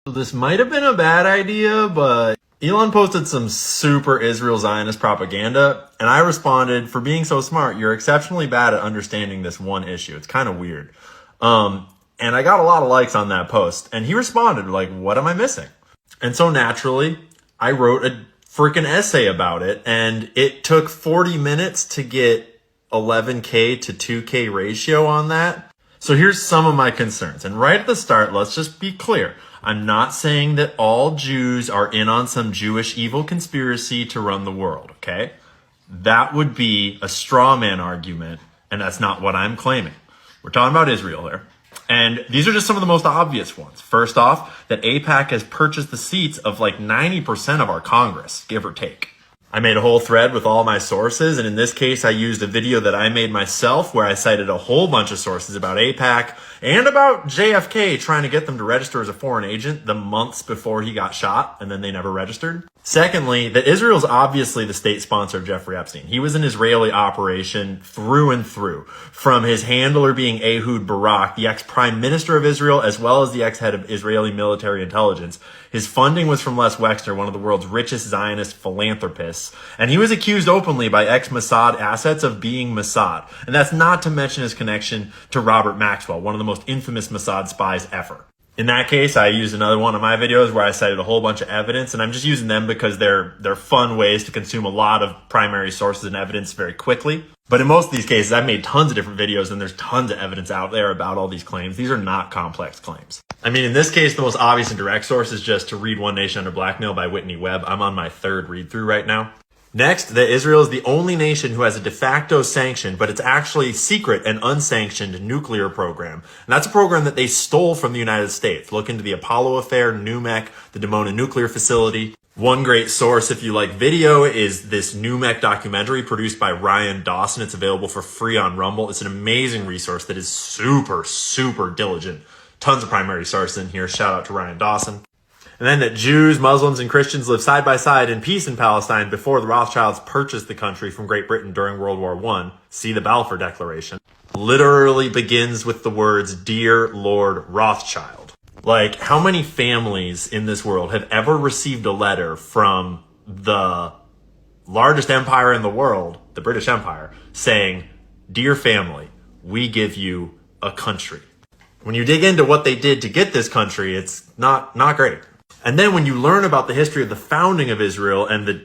This might have been a bad idea, but Elon posted some super Israel Zionist propaganda, and I responded, for being so smart, you're exceptionally bad at understanding this one issue. It's kind of weird. And I got a lot of likes on that post, and he responded, like, what am I missing? And so naturally, I wrote a freaking essay about it, and it took 40 minutes to get 11K to 2K ratio on that. So here's some of my concerns. And right at the start, let's just be clear. I'm not saying that all Jews are in on some Jewish evil conspiracy to run the world, okay? That would be a straw man argument, and that's not what I'm claiming. We're talking about Israel here. And these are just some of the most obvious ones. First off, that AIPAC has purchased the seats of like 90% of our Congress, give or take. I made a whole thread with all my sources, and in this case, I used a video that I made myself where I cited a whole bunch of sources about AIPAC and about JFK trying to get them to register as a foreign agent the months before he got shot, and then they never registered. Secondly, that Israel's obviously the state sponsor of Jeffrey Epstein. He was an Israeli operation through and through, from his handler being Ehud Barak, the ex-prime minister of Israel, as well as the ex-head of Israeli military intelligence. His funding was from Les Wexner, one of the world's richest Zionist philanthropists, and he was accused openly by ex-Mossad assets of being Mossad. And that's not to mention his connection to Robert Maxwell, one of the most infamous Mossad spies ever. In that case, I used another one of my videos where I cited a whole bunch of evidence, and I'm just using them because they're fun ways to consume a lot of primary sources and evidence very quickly. But in most of these cases, I've made tons of different videos, and there's tons of evidence out there about all these claims. These are not complex claims. I mean, in this case, the most obvious and direct source is just To Read One Nation Under Blackmail by Whitney Webb. I'm on my third read-through right now. Next, that Israel is the only nation who has a de facto sanction, but it's actually secret and unsanctioned nuclear program. And that's a program that they stole from the United States. Look into the Apollo affair, NUMEC, the Dimona nuclear facility. One great source, if you like video, is this NUMEC documentary produced by Ryan Dawson. It's available for free on Rumble. It's an amazing resource that is super, super diligent. Tons of primary sources in here. Shout out to Ryan Dawson. And then that Jews, Muslims, and Christians live side by side in peace in Palestine before the Rothschilds purchased the country from Great Britain during World War I. See the Balfour Declaration. Literally begins with the words, "Dear Lord Rothschild." Like, how many families in this world have ever received a letter from the largest empire in the world, the British Empire, saying, "Dear family, we give you a country"? When you dig into what they did to get this country, it's not great. And then when you learn about the history of the founding of Israel and the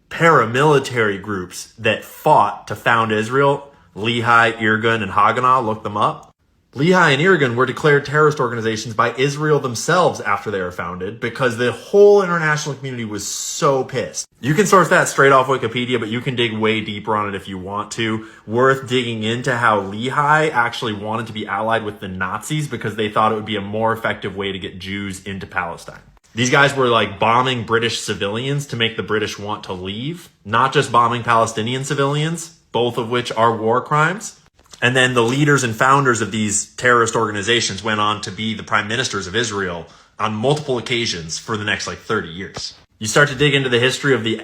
paramilitary groups that fought to found Israel, Lehi, Irgun, and Haganah, look them up. Lehi and Irgun were declared terrorist organizations by Israel themselves after they were founded because the whole international community was so pissed. You can source that straight off Wikipedia, but you can dig way deeper on it if you want to. Worth digging into how Lehi actually wanted to be allied with the Nazis because they thought it would be a more effective way to get Jews into Palestine. These guys were like bombing British civilians to make the British want to leave, not just bombing Palestinian civilians, both of which are war crimes. And then the leaders and founders of these terrorist organizations went on to be the prime ministers of Israel on multiple occasions for the next 30 years. You start to dig into the history of the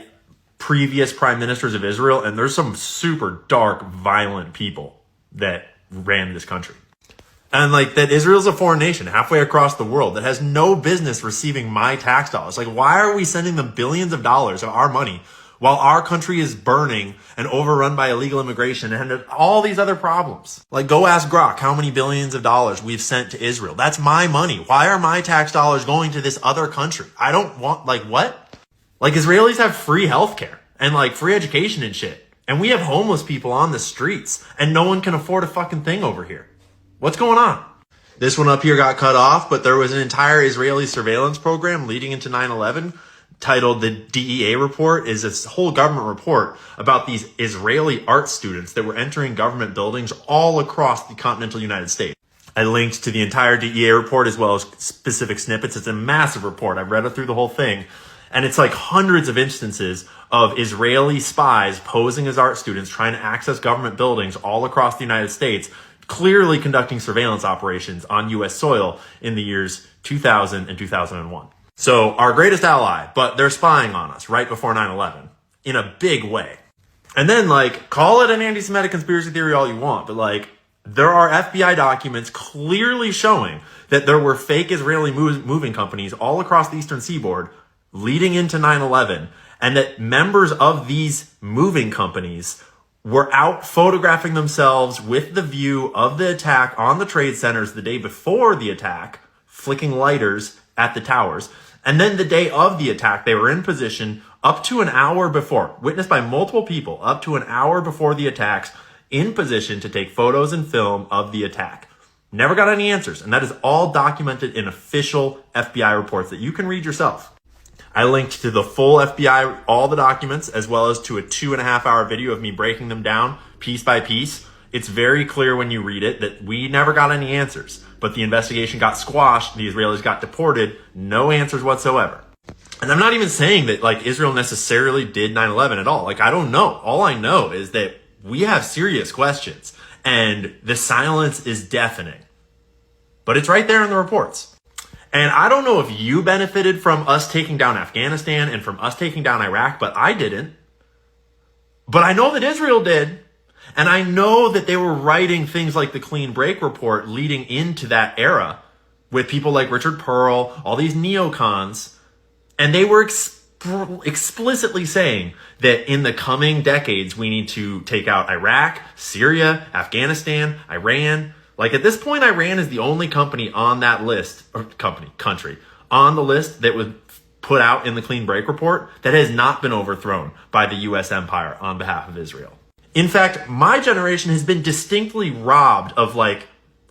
previous prime ministers of Israel, and there's some super dark, violent people that ran this country. And that Israel's a foreign nation halfway across the world that has no business receiving my tax dollars. Why are we sending them billions of dollars of our money while our country is burning and overrun by illegal immigration and all these other problems? Go ask Grok how many billions of dollars we've sent to Israel. That's my money. Why are my tax dollars going to this other country? I don't want, what? Israelis have free healthcare and free education and shit. And we have homeless people on the streets and no one can afford a fucking thing over here. What's going on? This one up here got cut off, but there was an entire Israeli surveillance program leading into 9/11 titled the DEA report. Is this whole government report about these Israeli art students that were entering government buildings all across the continental United States. I linked to the entire DEA report as well as specific snippets. It's a massive report. I've read it through the whole thing. And it's hundreds of instances of Israeli spies posing as art students trying to access government buildings all across the United States, clearly conducting surveillance operations on U.S. soil in the years 2000 and 2001. So our greatest ally, but they're spying on us right before 9/11 in a big way. And then call it an anti-Semitic conspiracy theory all you want, but There are FBI documents clearly showing that there were fake Israeli moving companies all across the eastern seaboard leading into 9/11, and that members of these moving companies were out photographing themselves with the view of the attack on the trade centers the day before the attack, flicking lighters at the towers. And then the day of the attack, they were in position up to an hour before, witnessed by multiple people, up to an hour before the attacks, in position to take photos and film of the attack. Never got any answers. And that is all documented in official FBI reports that you can read yourself. I linked to the full FBI, all the documents, as well as to a 2.5-hour video of me breaking them down piece by piece. It's very clear when you read it that we never got any answers, but the investigation got squashed. The Israelis got deported. No answers whatsoever. And I'm not even saying that like Israel necessarily did 9/11 at all. Like, I don't know. All I know is that we have serious questions and the silence is deafening, but it's right there in the reports. And I don't know if you benefited from us taking down Afghanistan and from us taking down Iraq, but I didn't. But I know that Israel did. And I know that they were writing things like the Clean Break Report leading into that era with people like Richard Pearl, all these neocons. And they were explicitly saying that in the coming decades, we need to take out Iraq, Syria, Afghanistan, Iran. Like at this point, Iran is the only company on that list, or country on the list that was put out in the Clean Break Report that has not been overthrown by the U.S. empire on behalf of Israel. In fact, my generation has been distinctly robbed of like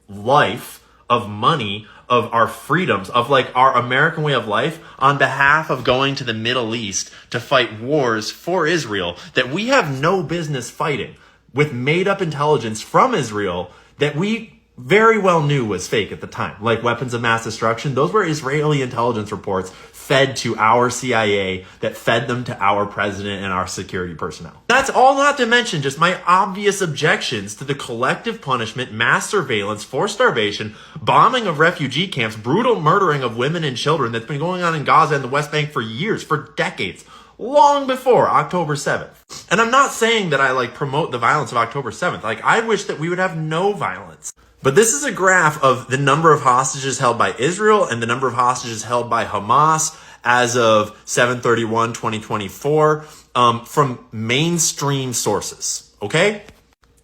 life, of money, of our freedoms, of like our American way of life on behalf of going to the Middle East to fight wars for Israel that we have no business fighting with made up intelligence from Israel that we very well knew was fake at the time, like weapons of mass destruction. Those were Israeli intelligence reports fed to our CIA that fed them to our president and our security personnel. That's all not to mention just my obvious objections to the collective punishment, mass surveillance, forced starvation, bombing of refugee camps, brutal murdering of women and children that's been going on in Gaza and the West Bank for years, for decades, long before October 7th. And I'm not saying that I like promote the violence of October 7th. Like, I wish that we would have no violence. But this is a graph of the number of hostages held by Israel and the number of hostages held by Hamas as of 7/31/2024 from mainstream sources, okay?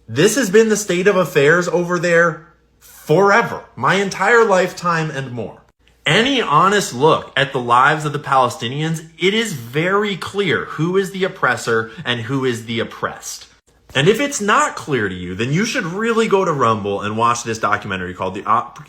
This has been the state of affairs over there forever, my entire lifetime and more. Any honest look at the lives of the Palestinians, it is very clear who is the oppressor and who is the oppressed. And if it's not clear to you, then you should really go to Rumble and watch this documentary called The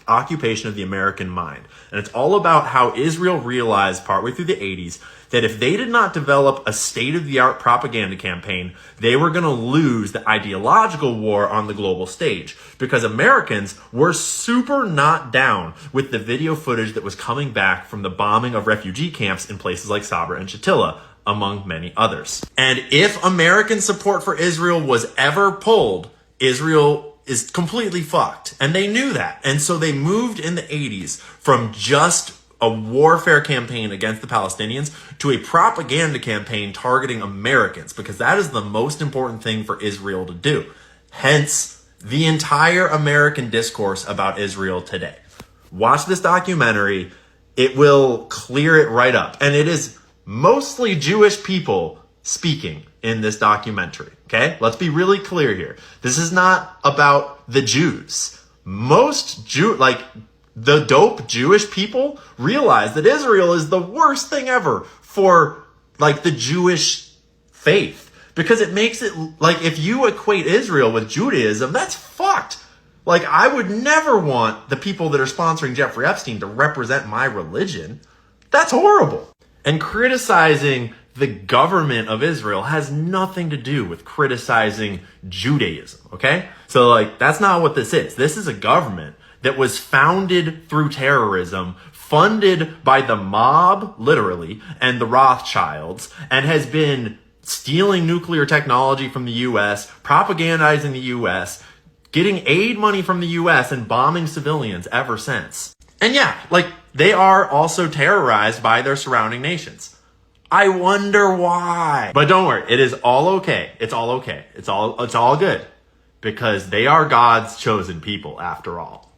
Occupation of the American Mind. And it's all about how Israel realized partway through the 80s that if they did not develop a state-of-the-art propaganda campaign, they were going to lose the ideological war on the global stage. Because Americans were super not down with the video footage that was coming back from the bombing of refugee camps in places like Sabra and Shatila, among many others. And if American support for Israel was ever pulled, Israel is completely fucked. And they knew that. And so they moved in the 80s from just a warfare campaign against the Palestinians to a propaganda campaign targeting Americans, because that is the most important thing for Israel to do. Hence, the entire American discourse about Israel today. Watch this documentary. It will clear it right up. And it is mostly Jewish people speaking in this documentary, okay? Let's be really clear here. This is not about the Jews. Most the dope Jewish people realize that Israel is the worst thing ever for like the Jewish faith, because it makes it like if you equate Israel with Judaism, that's fucked. Like, I would never want the people that are sponsoring Jeffrey Epstein to represent my religion. That's horrible. And criticizing the government of Israel has nothing to do with criticizing Judaism, okay? So, like, that's not what this is. This is a government that was founded through terrorism, funded by the mob, literally, and the Rothschilds, and has been stealing nuclear technology from the U.S., propagandizing the U.S., getting aid money from the U.S., and bombing civilians ever since. And yeah, like, they are also terrorized by their surrounding nations. I wonder why. But don't worry, it is all okay. It's all okay. It's all good. because they are God's chosen people after all.